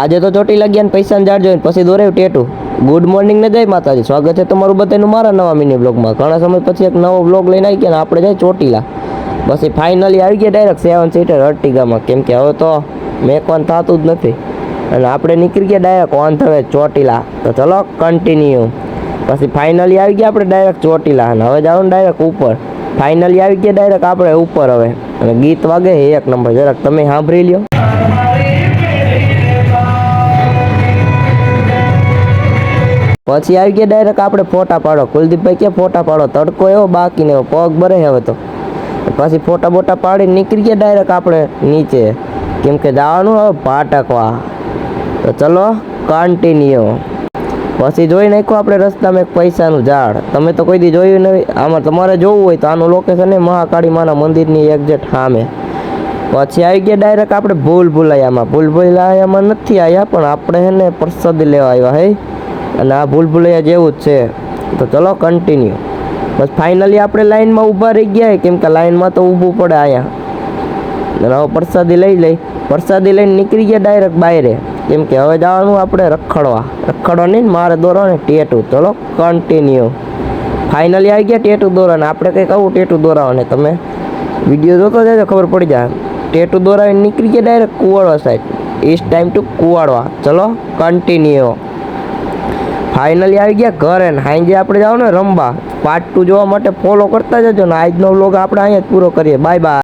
આજે તો ચોટી લાગ્યા ને પૈસા જાડ જોઈને પછી દોરાયું ટેટુ. ગુડ મોર્નિંગ ને જય માતાજી, સ્વાગત છે તમારું બધાનું મારા નવા મિની બ્લોગમાં. ઘણા સમય પછી એક નવો બ્લોગ લઈને આવી ગયા ને આપણે જાય ચોટીલા. પછી ફાઇનલી આવી ગયા ડાયરેક્ટ 7 સીટર અર્ટિગામાં, કેમ કે હવે તો મેકવાનું થતું જ નથી અને આપણે નીકળી ગયા direct on the way Chotila. તો ચલો કન્ટિન્યુ. પછી ફાઇનલી આવી ગયા આપણે ડાયરેક્ટ ચોટીલા અને હવે જાવ ને ડાયરેક્ટ ઉપર. ફાઇનલી આવી ગયા ડાયરેક્ટ આપણે ઉપર હવે, અને ગીત વાગે એક નંબર, જરાક તમે સાંભળી લ્યો. પછી આવી ગયા ડાયરેક્ટ આપણે ફોટા પાડો. કુલદીપભાઈ કે ફોટા પાડો, તડકો એવો બાકી ને પગ ભરે હવે તો. પછી ફોટા બોટા પાડીને નીકળી ગયા ડાયરેક્ટ આપણે નીચે, કેમ કે જવાનું હવે ભાટકવા. તો ચલો કન્ટિન્યુ. પછી જોઈ નાખ્યું આપણે રસ્તામાં એક પૈસાનું ઝાડ. તમે તો કોઈ દી જોયું નહીં. આમાં તમારે જોવું હોય તો આનું લોકેશન એ મહાકાળી માના મંદિરની એક્ઝેક્ટ સામે. પછી આવી ગયા ડાયરેક્ટ આપણે ભૂલભુલૈયામાં. ભૂલભુલૈયામાં નથી આવ્યા પણ આપણે હે ને પ્રસાદ લેવા આવ્યા હે, અને આ ભૂલભુલૈયા જેવું જ છે. તો ચલો કન્ટિન્યુ. બસ ફાઇનલી આપણે લાઈનમાં ઊભા રહી ગયા, કેમ કે લાઈનમાં તો ઊભું પડે અહીંયા. અને હવે પ્રસાદી લઈ લઈ. પ્રસાદી લઈને નીકળી ગયા ડાયરેક્ટ બહાર, કેમ કે હવે જવાનું આપણે રખડવા નહીં, મારે દોરવાનું ટેટુ. ચલો કન્ટિન્યુ. ફાઇનલી આવી ગયા ટેટુ દોરવાને. આપણે કંઈક આવું ટેટુ દોરાવવાને, તમે વિડીયો જોતો જજો ખબર પડી જાય. ટેટુ દોરાવીને નીકળી ગયા direct Kuvadva side. It's time to Kuvadva. ચલો કન્ટિન્યુ. ફાઇનલી આવી ગયા ઘરે ને હાંજે આપણે જાવ ને રમવા. પાર્ટ 2 જોવા માટે ફોલો કરતા જજો ને આજનો વ્લોગ આપણે અહીંયા જ પૂરો કરીએ. Bye bye.